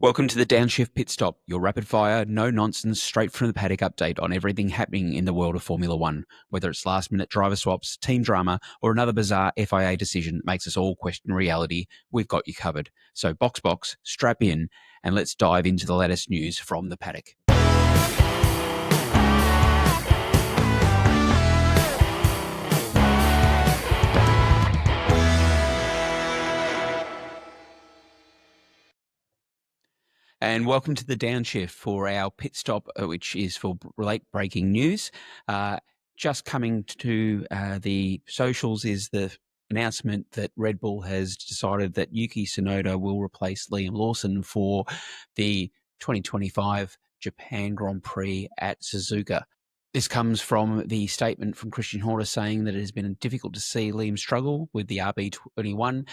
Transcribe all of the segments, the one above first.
Welcome to the Downshift Pit Stop, your rapid fire, no nonsense, straight from the paddock update on everything happening in the world of Formula One. Whether it's last minute driver swaps, team drama, or another bizarre FIA decision that makes us all question reality, we've got you covered. So box, strap in, and let's dive into the latest news from the paddock. And welcome to the Downshift for our pit stop, which is for late breaking news. Just coming to the socials is the announcement that Red Bull has decided that Yuki Tsunoda will replace Liam Lawson for the 2025 Japan Grand Prix at Suzuka. This comes from the statement from Christian Horner saying that it has been difficult to see Liam struggle with the RB21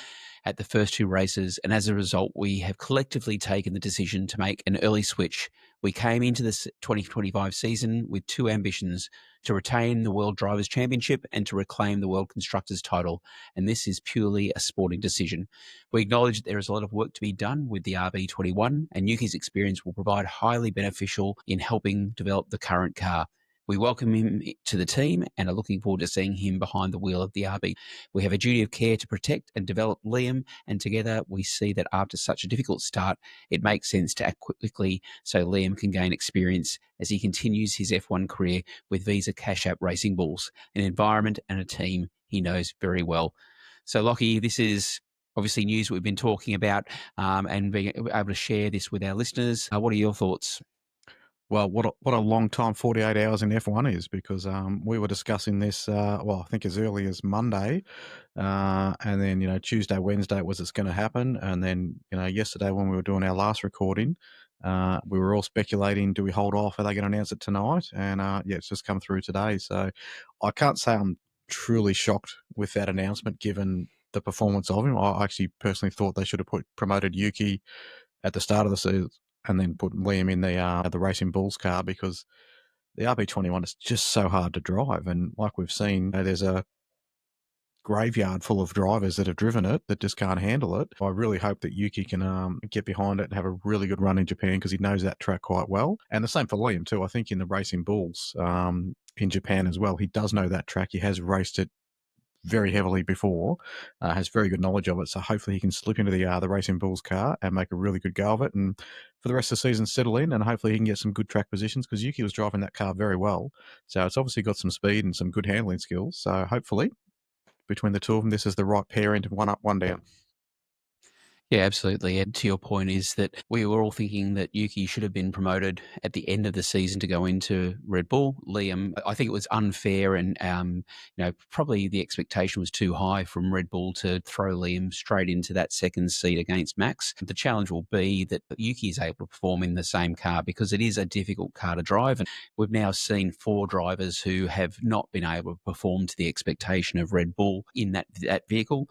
at the first two races, and as a result, we have collectively taken the decision to make an early switch. We came into this 2025 season with two ambitions: to retain the World Drivers' Championship and to reclaim the World Constructors' title, and this is purely a sporting decision. We acknowledge that there is a lot of work to be done with the RB21, and Yuki's experience will provide highly beneficial in helping develop the current car. We welcome him to the team and are looking forward to seeing him behind the wheel of the RB. We have a duty of care to protect and develop Liam, and together we see that after such a difficult start, it makes sense to act quickly so Liam can gain experience as he continues his F1 career with Visa Cash App Racing Bulls, an environment and a team he knows very well. So, Lockie, this is obviously news we've been talking about and being able to share this with our listeners. What are your thoughts? Well, what a long time 48 hours in F1 is, because we were discussing this, I think as early as Monday, and then, Tuesday, Wednesday it's going to happen. And then, yesterday when we were doing our last recording, we were all speculating, do we hold off? Are they going to announce it tonight? And it's just come through today. So I can't say I'm truly shocked with that announcement, given the performance of him. I actually personally thought they should have promoted Yuki at the start of the season and then put Liam in the Racing Bulls car, because the RB21 is just so hard to drive. And like we've seen, there's a graveyard full of drivers that have driven it that just can't handle it. I really hope that Yuki can get behind it and have a really good run in Japan, because he knows that track quite well. And the same for Liam too. I think in the Racing Bulls in Japan as well, he does know that track. He has raced it very heavily before, has very good knowledge of it. So hopefully he can slip into the Racing Bulls car and make a really good go of it, and for the rest of the season settle in, and hopefully he can get some good track positions, because Yuki was driving that car very well. So it's obviously got some speed and some good handling skills. So hopefully between the two of them, this is the right pairing to one up, one down. Yeah, absolutely. And to your point is that we were all thinking that Yuki should have been promoted at the end of the season to go into Red Bull. Liam, I think it was unfair, and probably the expectation was too high from Red Bull to throw Liam straight into that second seat against Max. The challenge will be that Yuki is able to perform in the same car, because it is a difficult car to drive. And we've now seen 4 drivers who have not been able to perform to the expectation of Red Bull in that vehicle.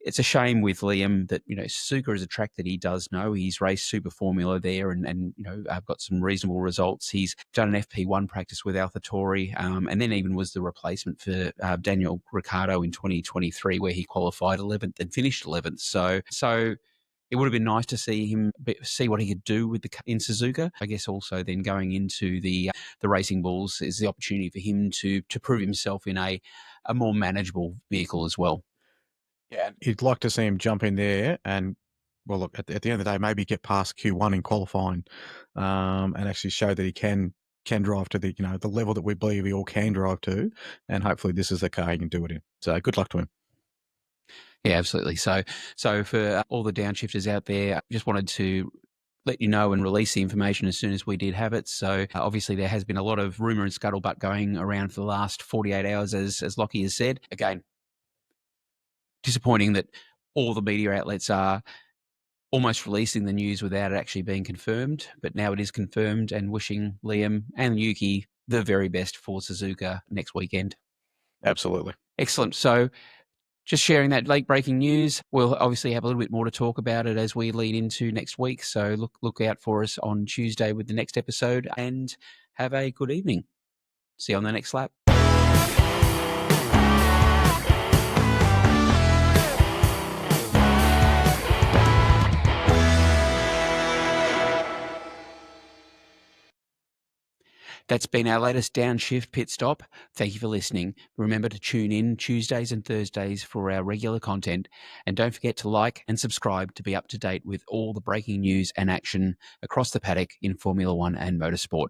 It's a shame with Liam that, Suzuka is a track that he does know. He's raced Super Formula there and I've got some reasonable results. He's done an FP1 practice with AlphaTauri, and then even was the replacement for Daniel Ricciardo in 2023, where he qualified 11th and finished 11th. So it would have been nice to see what he could do in Suzuka. I guess also then going into the Racing Bulls is the opportunity for him to prove himself in a more manageable vehicle as well. Yeah, you'd like to see him jump in there and, well, look, at the end of the day, maybe get past Q1 in qualifying, and actually show that he can drive to the level that we believe he all can drive to, and hopefully this is the car he can do it in. So good luck to him. Yeah, absolutely. So for all the downshifters out there, I just wanted to let you know and release the information as soon as we did have it. So obviously there has been a lot of rumour and scuttlebutt going around for the last 48 hours, as Lockie has said. Again, disappointing that all the media outlets are almost releasing the news without it actually being confirmed, but now it is confirmed, and wishing Liam and Yuki the very best for Suzuka next weekend. Absolutely. Excellent. So just sharing that late breaking news. We'll obviously have a little bit more to talk about it as we lead into next week. So look out for us on Tuesday with the next episode, and have a good evening. See you on the next lap. That's been our latest Downshift pit stop. Thank you for listening. Remember to tune in Tuesdays and Thursdays for our regular content. And don't forget to like and subscribe to be up to date with all the breaking news and action across the paddock in Formula One and motorsport.